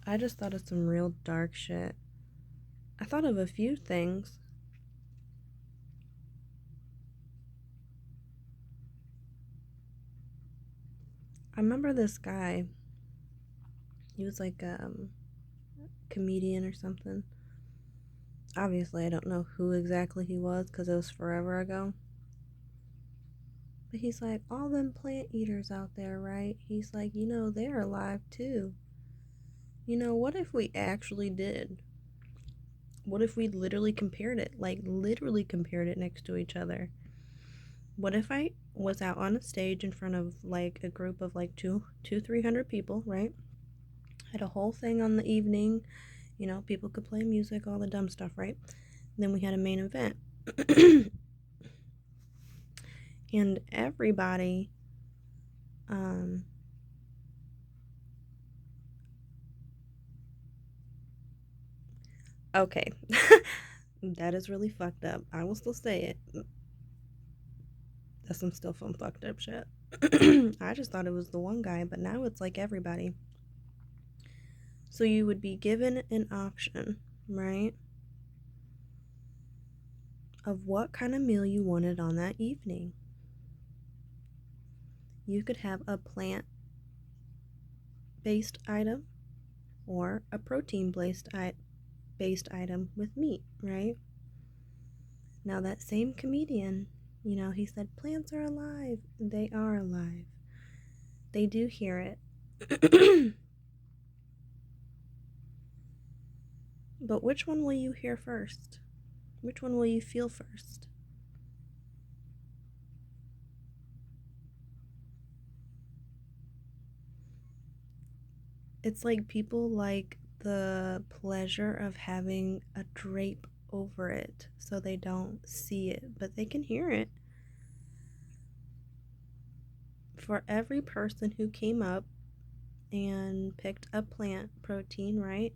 I just thought of some real dark shit. I thought of a few things. I remember this guy. He was like a comedian or something. Obviously, I don't know who exactly he was because it was forever ago. But he's like, all them plant eaters out there, right? He's like, they're alive too. What if we actually did? What if we literally compared it? Like, literally compared it next to each other? What if I was out on a stage in front of like a group of like 300 people, right? Had a whole thing on the evening, people could play music, all the dumb stuff, right? Then we had a main event. And everybody, um, okay, that is really fucked up. I will still say it. That's some still fun fucked up shit. I just thought it was the one guy, but now it's like everybody. So you would be given an option, right, of what kind of meal you wanted on that evening. You could have a plant based item or a protein based item with meat, right? Now, that same comedian, he said plants are alive. They are alive. They do hear it. But which one will you hear first? Which one will you feel first? It's like people like the pleasure of having a drape over it so they don't see it, but they can hear it. For every person who came up and picked a plant protein, right?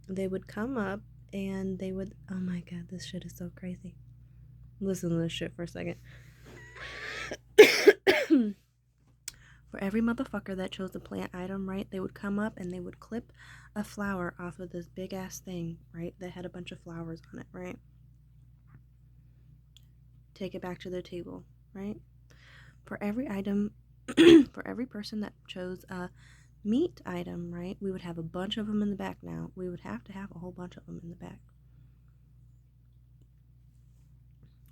They would come up and they would, oh my god, this shit is so crazy. Listen to this shit for a second. For every motherfucker that chose a plant item, right, they would come up and they would clip a flower off of this big ass thing, right, that had a bunch of flowers on it, right? Take it back to their table, right? For every item, for every person that chose a meat item, right, we would have a bunch of them in the back now. We would have to have a whole bunch of them in the back.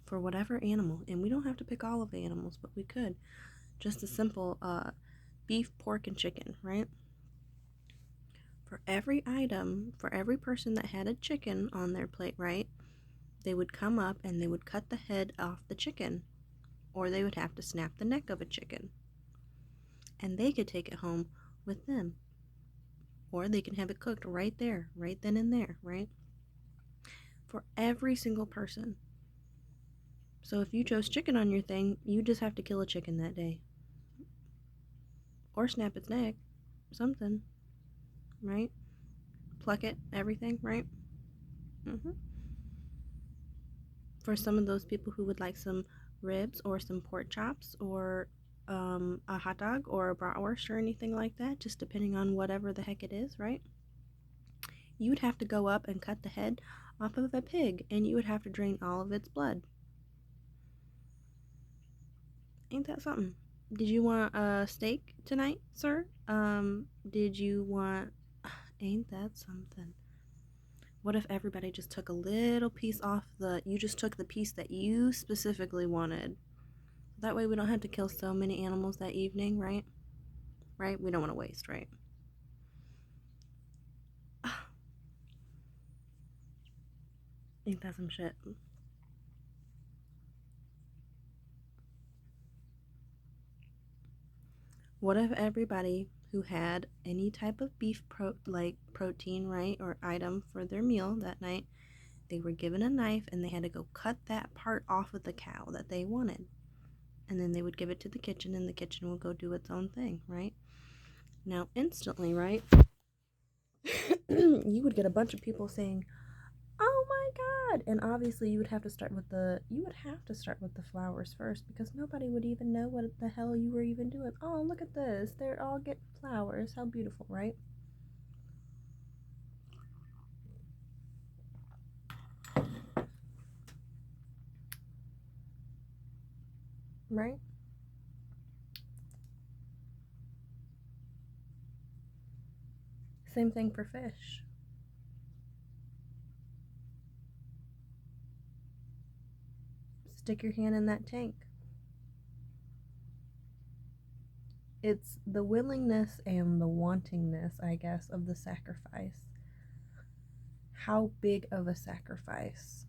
For whatever animal. And we don't have to pick all of the animals, but we could. Just a simple beef, pork, and chicken, right? For every item, for every person that had a chicken on their plate, right, they would come up and they would cut the head off the chicken, or they would have to snap the neck of a chicken. And they could take it home with them. Or they can have it cooked right there, right then and there, right? For every single person. So if you chose chicken on your thing, you just have to kill a chicken that day. Or snap its neck. Something, right? Pluck it, everything, right? Mm-hmm. For some of those people who would like some ribs or some pork chops or a hot dog or a bratwurst or anything like that, just depending on whatever the heck it is, right? You would have to go up and cut the head off of a pig and you would have to drain all of its blood. Ain't that something? Did you want a steak tonight, sir? Did you want. Ain't that something? What if everybody just took a little piece off you just took the piece that you specifically wanted? That way we don't have to kill so many animals that evening, right? Right? We don't want to waste, right? Ain't that some shit? What if everybody who had any type of beef protein, right, or item for their meal that night, they were given a knife and they had to go cut that part off of the cow that they wanted. And then they would give it to the kitchen and the kitchen would go do its own thing, right? Now, instantly, right, you would get a bunch of people saying, "Oh my god!" And obviously, you would have to start with the flowers first because nobody would even know what the hell you were even doing. Oh, look at this! They're all getting flowers. How beautiful, right? right? Same thing for fish. Stick your hand in that tank. It's the willingness and the wantingness, I guess, of the sacrifice. How big of a sacrifice?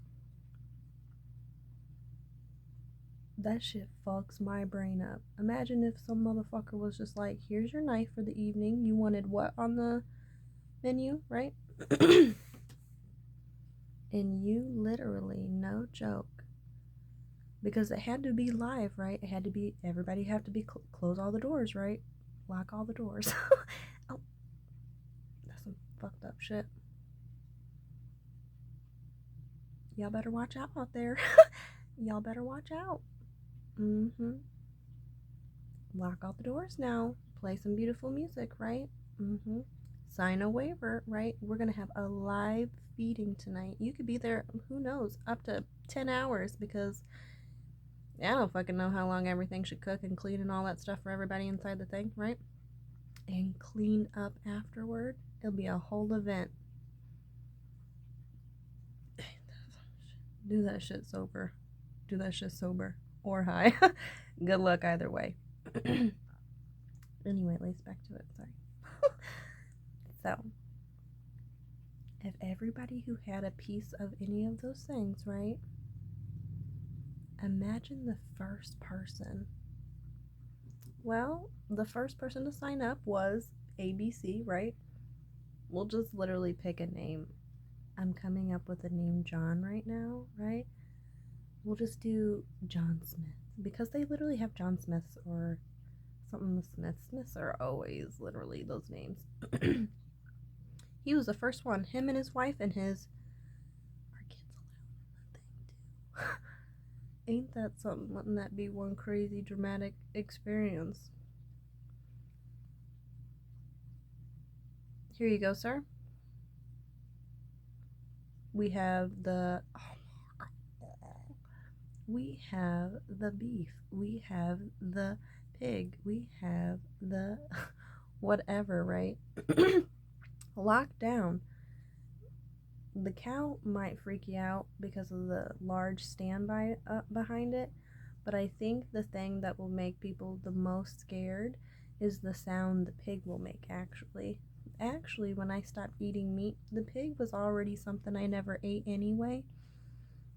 That shit fucks my brain up. Imagine if some motherfucker was just like, here's your knife for the evening. You wanted what on the menu, right? And you literally, no joke, because it had to be live, right? It had to be, everybody have to be, close all the doors, right? Lock all the doors. Oh, that's some fucked up shit. Y'all better watch out there. Y'all better watch out. Mm-hmm. Lock all the doors now. Play some beautiful music, right? Mm-hmm. Sign a waiver, right? We're gonna have a live feeding tonight. You could be there, who knows, up to 10 hours, because I don't fucking know how long everything should cook and clean and all that stuff for everybody inside the thing, right? And clean up afterward. It'll be a whole event. Do that shit sober. Do that shit sober or high. Good luck either way. Anyway, at least back to it. Sorry. So, if everybody who had a piece of any of those things, right? Imagine the first person. Well, the first person to sign up was ABC, right? We'll just literally pick a name. I'm coming up with a name John right now, right? We'll just do John Smith, because they literally have John Smiths or something Smith. Smiths are always literally those names. He was the first one. Him and his wife and his. Are kids allowed in that thing too? Ain't that something? Wouldn't that be one crazy dramatic experience? Here you go, sir. We have the. We have the beef. We have the pig. We have the whatever, right? Locked down. The cow might freak you out because of the large standby behind it, but I think the thing that will make people the most scared is the sound the pig will make. Actually, when I stopped eating meat, the pig was already something I never ate anyway,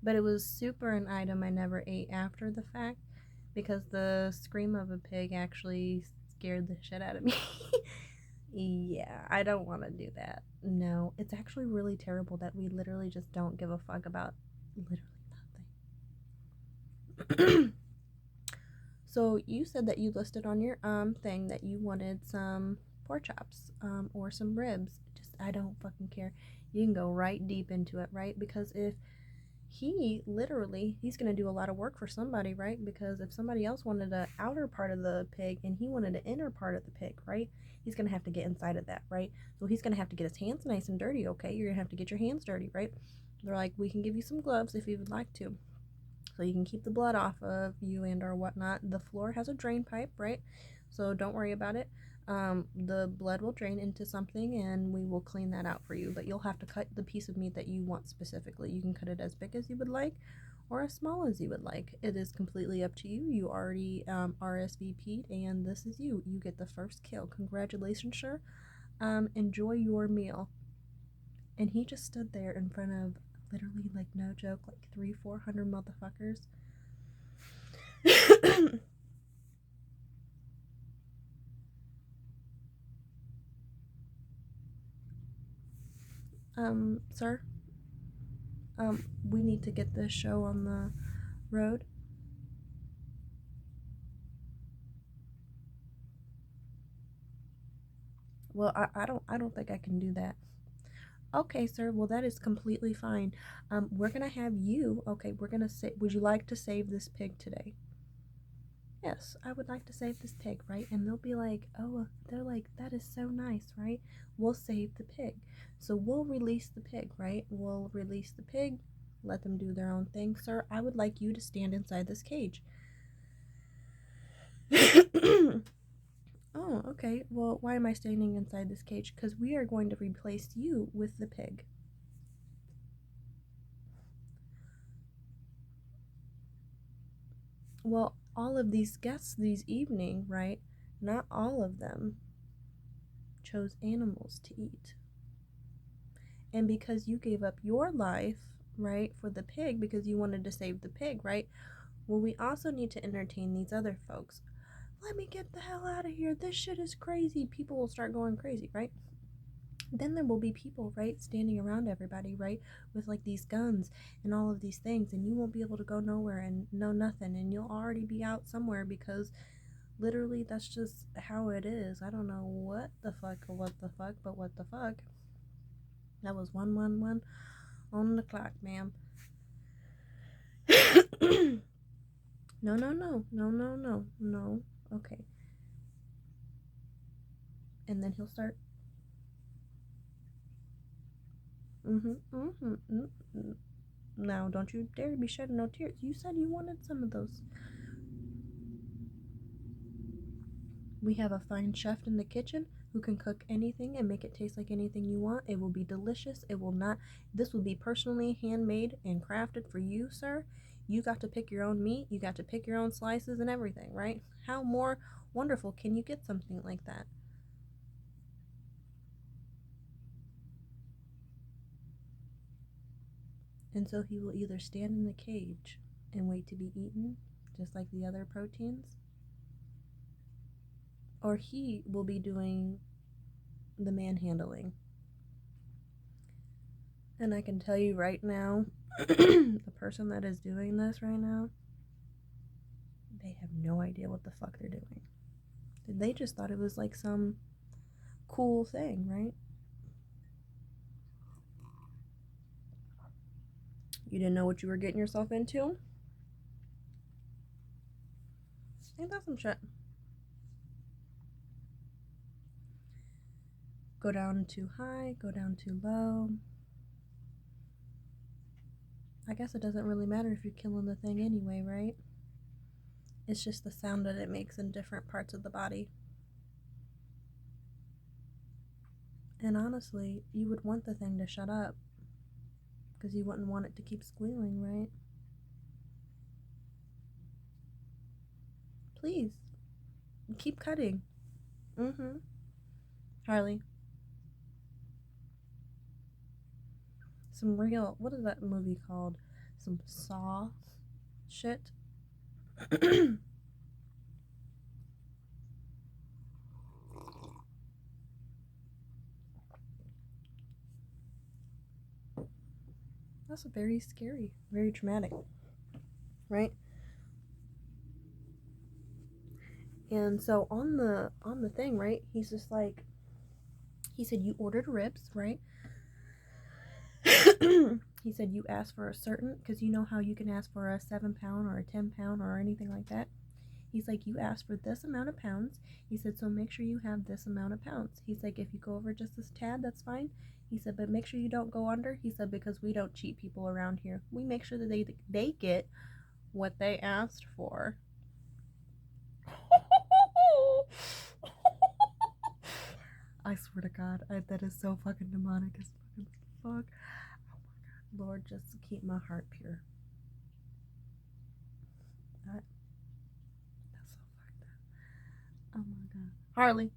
but it was super an item I never ate after the fact, because the scream of a pig actually scared the shit out of me. Yeah, I don't want to do that. No, it's actually really terrible that we literally just don't give a fuck about literally nothing. So you said that you listed on your thing that you wanted some pork chops or some ribs. Just, I don't fucking care. You can go right deep into it, right? Because if he's gonna do a lot of work for somebody, right? Because if somebody else wanted the outer part of the pig and he wanted the inner part of the pig, right? He's gonna have to get inside of that, right? So he's gonna have to get his hands nice and dirty, okay? You're gonna have to get your hands dirty, right? They're like, we can give you some gloves if you would like to, so you can keep the blood off of you and or whatnot. The floor has a drain pipe, right? So don't worry about it. The blood will drain into something and we will clean that out for you, but you'll have to cut the piece of meat that you want specifically. You can cut it as big as you would like or as small as you would like. It is completely up to you. You already RSVP'd and this is you. You get the first kill. Congratulations, sir. Enjoy your meal. And he just stood there in front of literally, like, no joke, like 300-400 motherfuckers. Sir, we need to get this show on the road. Well, I don't think I can do that. Okay, sir. Well, that is completely fine. We're gonna have you. Okay, we're gonna say. Would you like to save this pig today? Yes, I would like to save this pig, right? And they'll be like, oh, they're like, that is so nice, right? We'll save the pig. So we'll release the pig, right? We'll release the pig, let them do their own thing. Sir, I would like you to stand inside this cage. Oh, okay. Well, why am I standing inside this cage? Because we are going to replace you with the pig. Well, all of these guests this evening, right? Not all of them chose animals to eat. And because you gave up your life, right, for the pig because you wanted to save the pig, right? Well, we also need to entertain these other folks. Let me get the hell out of here. This shit is crazy. People will start going crazy, right? Then there will be people, right, standing around everybody, right, with like these guns and all of these things, and you won't be able to go nowhere and know nothing, and you'll already be out somewhere because literally that's just how it is. I don't know what the fuck or what the fuck, but what the fuck. That was 111 on the clock, ma'am. No, no, no, no, no, no, no. Okay. And then he'll start. Mm-hmm, mm-hmm, mm-hmm. Now, don't you dare be shedding no tears. You said you wanted some of those. We have a fine chef in the kitchen who can cook anything and make it taste like anything you want. It will be delicious. It will not, this will be personally handmade and crafted for you, sir. You got to pick your own meat. You got to pick your own slices and everything, right? How more wonderful can you get something like that? And so he will either stand in the cage and wait to be eaten, just like the other proteins, or he will be doing the manhandling. And I can tell you right now, the person that is doing this right now, they have no idea what the fuck they're doing. They just thought it was like some cool thing, right? You didn't know what you were getting yourself into? Ain't that some shit? Go down too high, go down too low. I guess it doesn't really matter if you're killing the thing anyway, right? It's just the sound that it makes in different parts of the body. And honestly, you would want the thing to shut up because you wouldn't want it to keep squealing, right? Please, keep cutting. Mm-hmm. Harley, some real, what is that movie called? Some Saw shit. That's very scary, very traumatic, right? And so on the thing, right? He's just like, he said you ordered ribs, right? He said you asked for a certain, because you know how you can ask for a 7 pound or a 10 pound or anything like that. He's like, you asked for this amount of pounds. He said, so make sure you have this amount of pounds. He's like, if you go over just this tad, that's fine. He said, but make sure you don't go under. He said, because we don't cheat people around here. We make sure that they get what they asked for. I swear to God, that is so fucking demonic as fucking fuck. Oh my God, Lord, just keep my heart pure. That's so fucked up. Oh my God, Harley,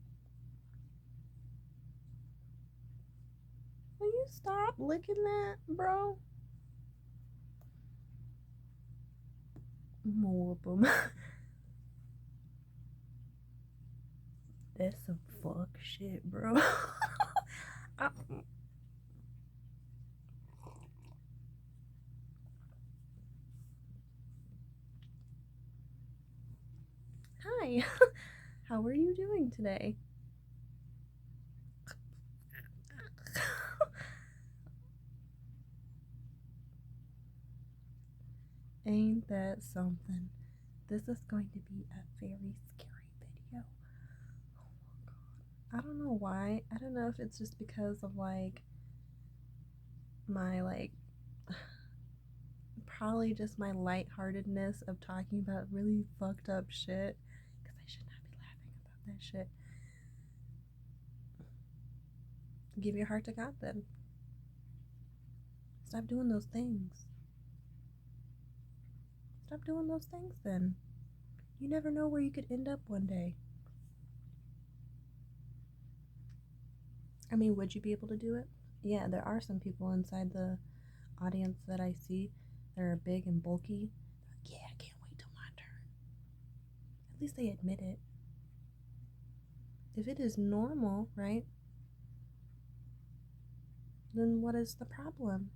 will you stop licking that, bro? I'm gonna whoop him. That's some fuck shit, bro. I, hi, how are you doing today? Ain't that something? This is going to be a very scary video. Oh my God. I don't know why. I don't know if it's just because of like my like probably just my lightheartedness of talking about really fucked up shit because I that shit. Give your heart to God then. Stop doing those things. Stop doing those things then. You never know where you could end up one day. I mean, would you be able to do it? Yeah, there are some people inside the audience that I see that are big and bulky. Yeah, I can't wait till my turn. At least they admit it. If it is normal, right? Then what is the problem?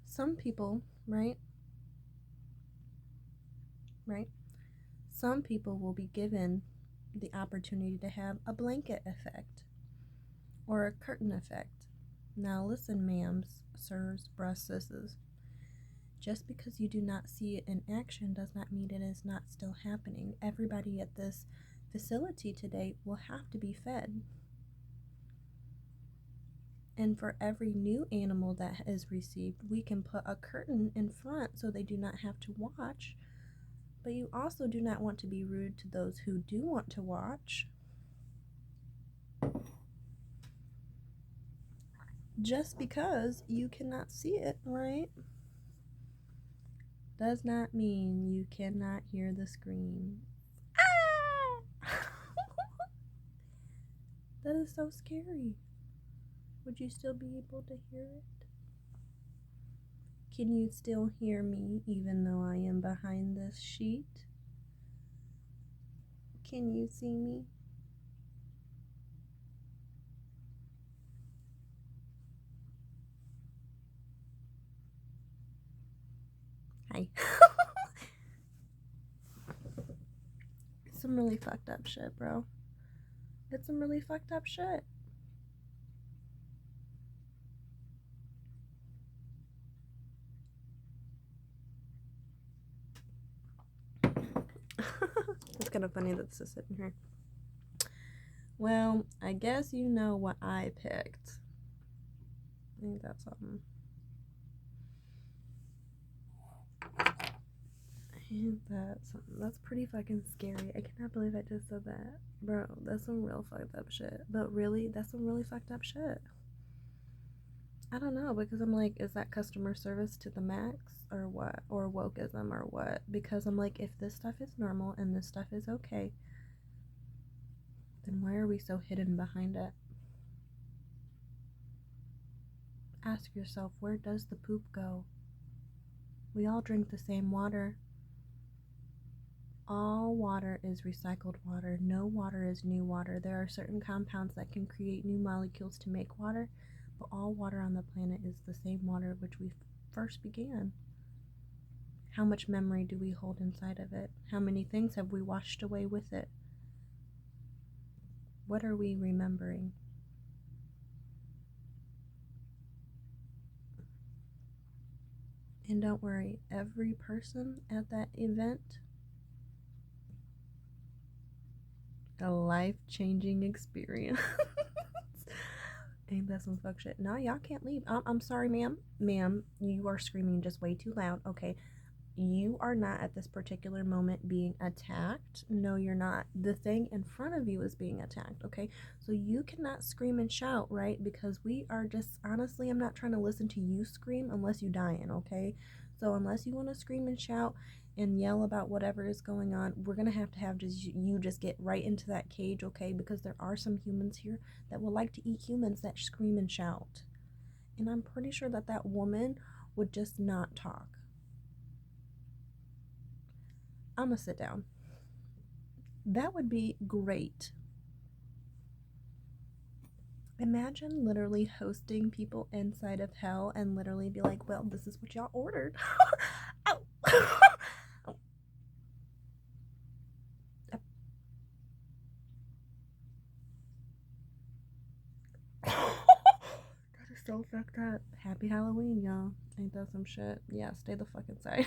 Some people, right? Some people will be given the opportunity to have a blanket effect or a curtain effect. Now listen, ma'ams, sirs, breast sisters. Just because you do not see it in action does not mean it is not still happening. Everybody at this facility today will have to be fed. And for every new animal that is received, we can put a curtain in front so they do not have to watch. But you also do not want to be rude to those who do want to watch. Just because you cannot see it, right? Does not mean you cannot hear the scream. Ah! That is so scary. Would you still be able to hear it? Can you still hear me even though I am behind this sheet? Can you see me? Hi. It's some really fucked up shit, bro. It's some really fucked up shit. It's kind of funny that this is sitting here. Well, I guess you know what I picked. Ain't that something? Ain't that something? That's pretty fucking scary. I cannot believe I just said that. Bro, that's some real fucked up shit. But really, that's some really fucked up shit. I don't know, because I'm like, is that customer service to the max or what? Or wokeism or what? Because I'm like, if this stuff is normal and this stuff is okay, then why are we so hidden behind it? Ask yourself, where does the poop go? We all drink the same water. All water is recycled water. No water is new water. There are certain compounds that can create new molecules to make water, but all water on the planet is the same water which we first began. How much memory do we hold inside of it? How many things have we washed away with it? What are we remembering? And don't worry, every person at that event, a life-changing experience. Ain't that some fuck shit? No, y'all can't leave. I'm sorry, ma'am. Ma'am, you are screaming just way too loud. Okay, you are not at this particular moment being attacked. No, you're not. The thing in front of you is being attacked, okay? So you cannot scream and shout, right? Because we are just, honestly, I'm not trying to listen to you scream unless you dying, okay? So unless you want to scream and shout and yell about whatever is going on, we're going to have just you just get right into that cage, okay? Because there are some humans here that would like to eat humans that scream and shout. And I'm pretty sure that that woman would just not talk. I'm gonna sit down. That would be great. Imagine literally hosting people inside of hell and literally be like, well, this is what y'all ordered. Ow. That is so fucked up. Happy Halloween, y'all. Ain't that some shit? Yeah, stay the fuck inside.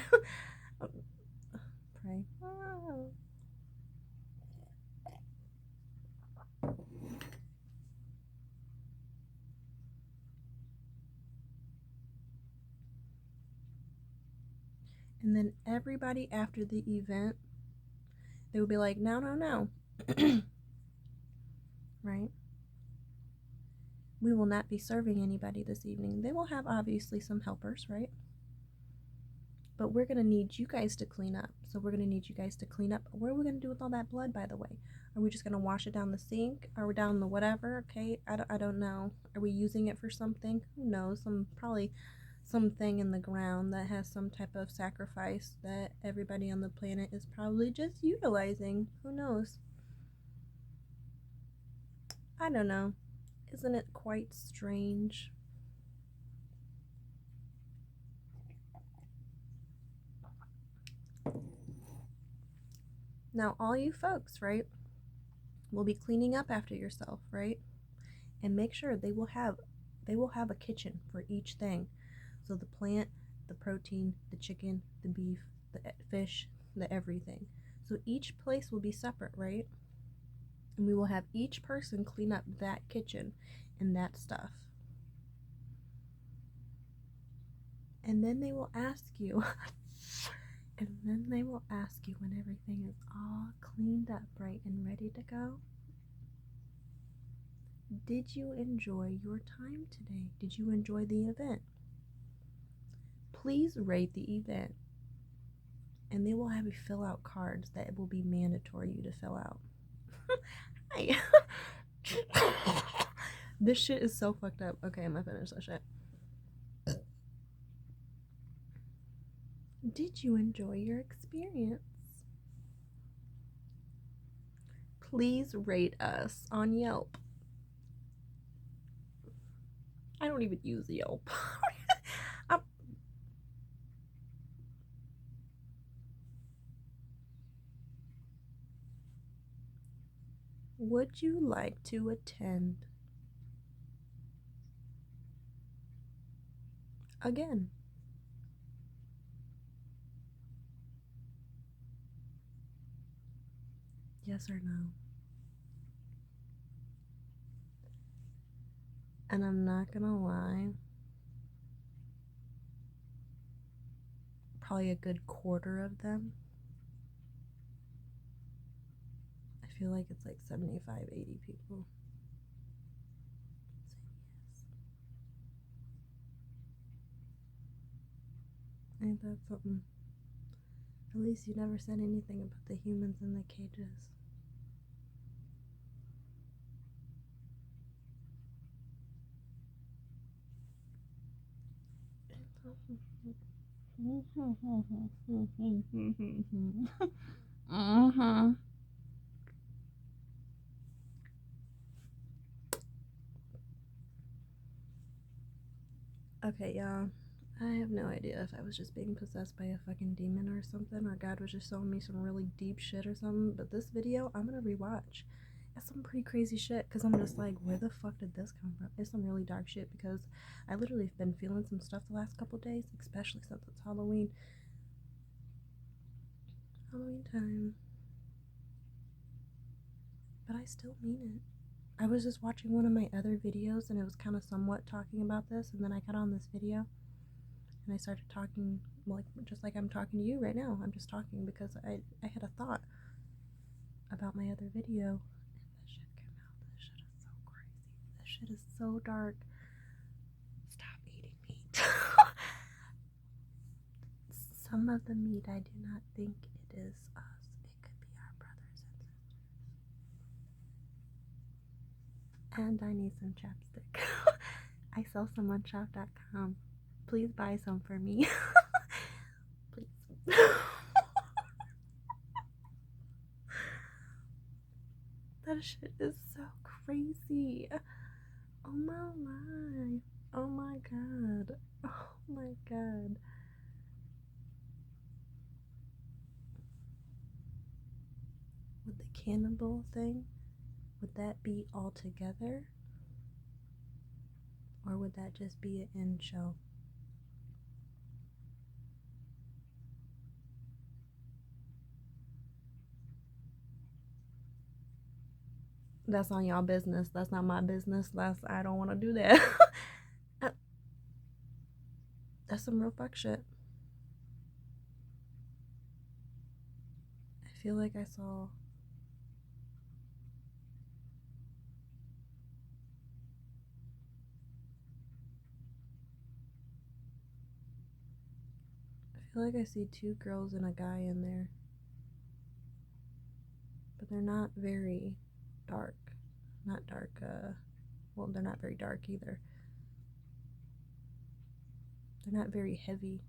Pray. And then everybody after the event, they would be like, no. Right? We will not be serving anybody this evening. They will have obviously some helpers, right? But we're going to need you guys to clean up. So we're going to need you guys to clean up. What are we going to do with all that blood, by the way? Are we just going to wash it down the sink? Are we down the whatever? Okay, I don't know. Are we using it for something? Who knows? Probably something in the ground that has some type of sacrifice that everybody on the planet is probably just utilizing. Who knows? I don't know. Isn't it quite strange? Now, all you folks, right, will be cleaning up after yourself, right? And make sure they will have a kitchen for each thing. So the plant, the protein, the chicken, the beef, the fish, the everything. So each place will be separate, right? And we will have each person clean up that kitchen and that stuff. And then they will ask you when everything is all cleaned up, right, and ready to go, did you enjoy your time today? Did you enjoy the event? Please rate the event. And they will have you fill out cards that will be mandatory you to fill out. Hi. This shit is so fucked up. Okay, I'm gonna finish that shit. Did you enjoy your experience? Please rate us on Yelp. I don't even use Yelp. Would you like to attend again? Yes or no? And I'm not gonna lie, probably a good quarter of them, I feel like it's like 75, 80 people. Yes. Ain't that something? At least you never said anything about the humans in the cages. Okay, y'all. I have no idea if I was just being possessed by a fucking demon or something, or God was just showing me some really deep shit or something. But this video, I'm gonna rewatch. It's some pretty crazy shit because I'm just like, where the fuck did this come from? It's some really dark shit because I literally have been feeling some stuff the last couple days, especially since it's Halloween. Halloween time. But I still mean it. I was just watching one of my other videos and it was kind of somewhat talking about this, and then I got on this video and I started talking like just like I'm talking to you right now. I'm just talking because I had a thought about my other video and this shit came out. This shit is so crazy. This shit is so dark. Stop eating meat. Some of the meat I do not think it is us. It could be our brothers and sisters. And I need some chapstick. I sell some on shop.com. Please buy some for me. Please. That shit is so crazy. Oh my life. Oh my god. Oh my god. Would the cannibal thing, would that be all together? Or would that just be an end show? That's on y'all business. That's not my business. I don't want to do that. That's some real fuck shit. feel like I saw... I feel like I see two girls and a guy in there. But they're not very dark. Not dark, well, they're not very dark either. They're not very heavy.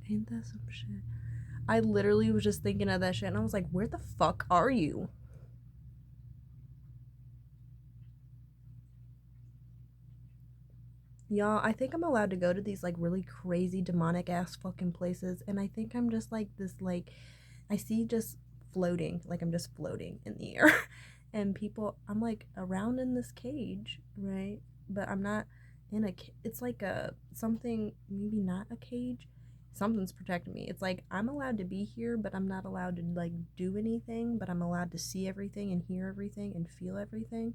Ain't that some shit? I literally was just thinking of that shit and I was like, where the fuck are you? Y'all, I think I'm allowed to go to these like really crazy demonic ass fucking places, and I think I'm just like this, like, I see just floating, like I'm just floating in the air. And people, I'm like around in this cage, right? But I'm not in a, it's like a something, maybe not a cage. Something's protecting me. It's like I'm allowed to be here, but I'm not allowed to like do anything, but I'm allowed to see everything and hear everything and feel everything.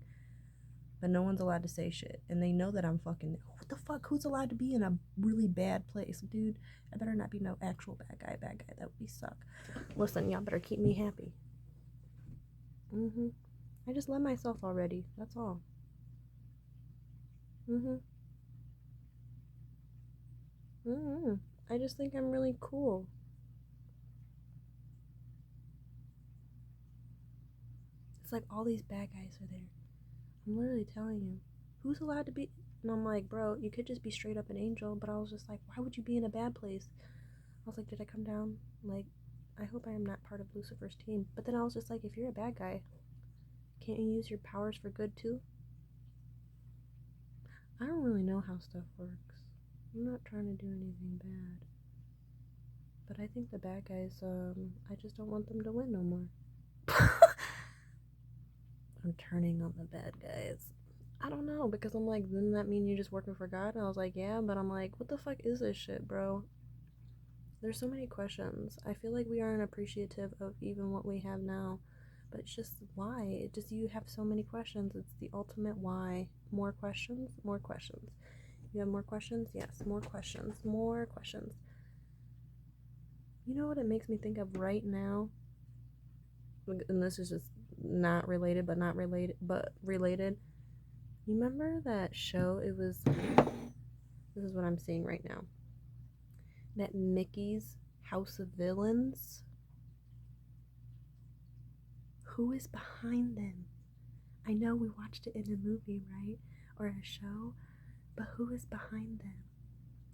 But no one's allowed to say shit. And they know that I'm fucking, what the fuck? Who's allowed to be in a really bad place? Dude, I better not be no actual bad guy. That would be suck. Listen, y'all better keep me happy. I just love myself already. That's all. I just think I'm really cool. It's like all these bad guys are there. I'm literally telling you. Who's allowed to be? And I'm like, bro, you could just be straight up an angel. But I was just like, why would you be in a bad place? I was like, did I come down? Like, I hope I am not part of Lucifer's team. But then I was just like, if you're a bad guy, can't you use your powers for good too? I don't really know how stuff works. I'm not trying to do anything bad. But I think the bad guys, I just don't want them to win no more. I'm turning on the bad guys. I don't know, because I'm like, doesn't that mean you're just working for God? And I was like, yeah, but I'm like, what the fuck is this shit, bro? There's so many questions. I feel like we aren't appreciative of even what we have now. But it's just why? It just, you have so many questions. It's the ultimate why. More questions, more questions. You have more questions? Yes, more questions, more questions. You know what it makes me think of right now? And this is just not related, but not related, but related. You remember that show? It was, this is what I'm seeing right now. That Mickey's House of Villains. Who is behind them? I know we watched it in a movie, right? Or a show, but who is behind them?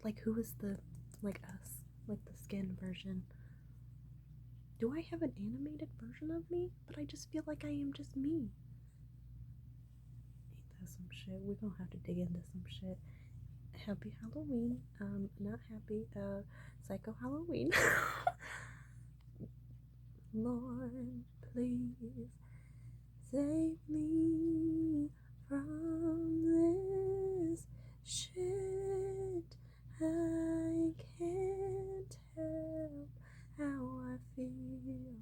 Like, who is the, like us, like the skin version? Do I have an animated version of me? But I just feel like I am just me. Ain't that some shit? We're gonna have to dig into some shit. Happy Halloween. Not happy, Psycho Halloween. Lord, please save me from this shit. I can't help how I feel,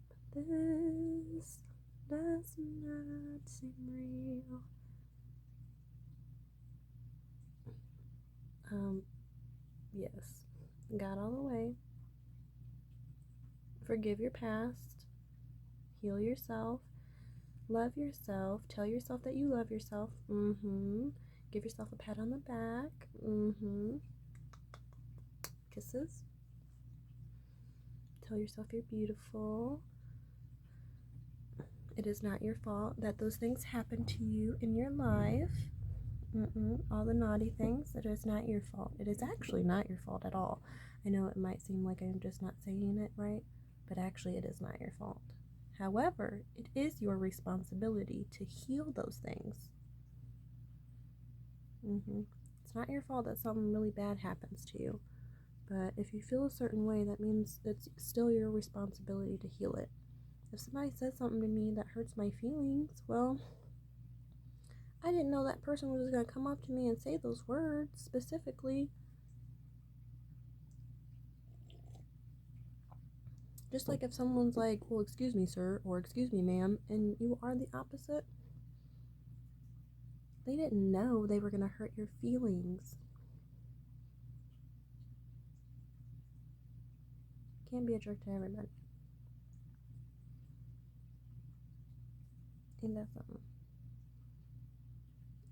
but this does not seem real. Yes. Got all the way. Forgive your past. Heal yourself. Love yourself. Tell yourself that you love yourself. Give yourself a pat on the back. Kisses. Tell yourself you're beautiful. It is not your fault that those things happen to you in your life. All the naughty things, it is not your fault. It is actually not your fault at all. I know it might seem like I'm just not saying it right, but actually it is not your fault. However, it is your responsibility to heal those things. It's not your fault that something really bad happens to you, but if you feel a certain way, that means it's still your responsibility to heal it. If somebody says something to me that hurts my feelings, well, I didn't know that person was going to come up to me and say those words specifically. Just like if someone's like, well, excuse me, sir, or excuse me, ma'am, and you are the opposite, they didn't know they were going to hurt your feelings. Can't be a jerk to everybody. Ain't that something?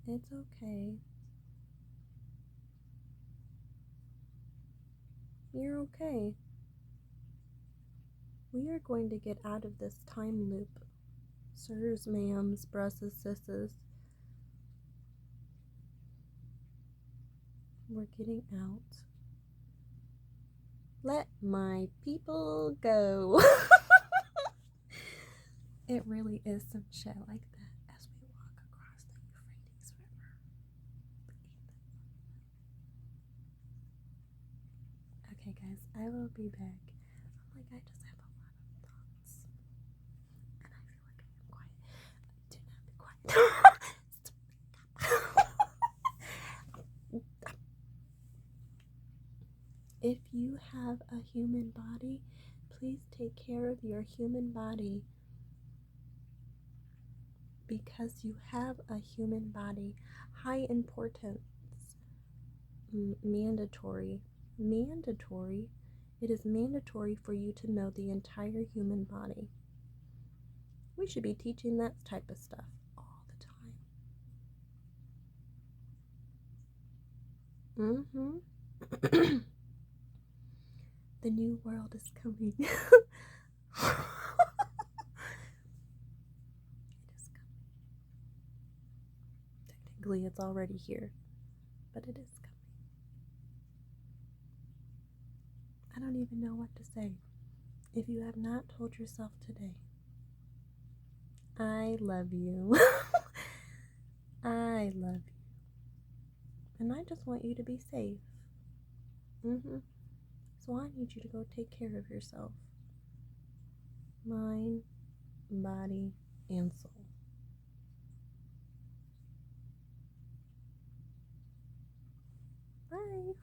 It's okay. You're okay. We are going to get out of this time loop. Sirs, ma'ams, brusses, sisses. We're getting out. Let my people go. It really is some shit like that as we walk across the Euphrates River. Okay, guys, I will be back. I just have a lot of thoughts. And I feel like I am quiet. Do not be quiet. If you have a human body, please take care of your human body. Because you have a human body. High importance. Mandatory. It is mandatory for you to know the entire human body. We should be teaching that type of stuff all the time. The new world is coming. It is coming. Technically, it's already here, but it is coming. I don't even know what to say. If you have not told yourself today, I love you. I love you. And I just want you to be safe. So I need you to go take care of yourself. Mind, body, and soul. Bye.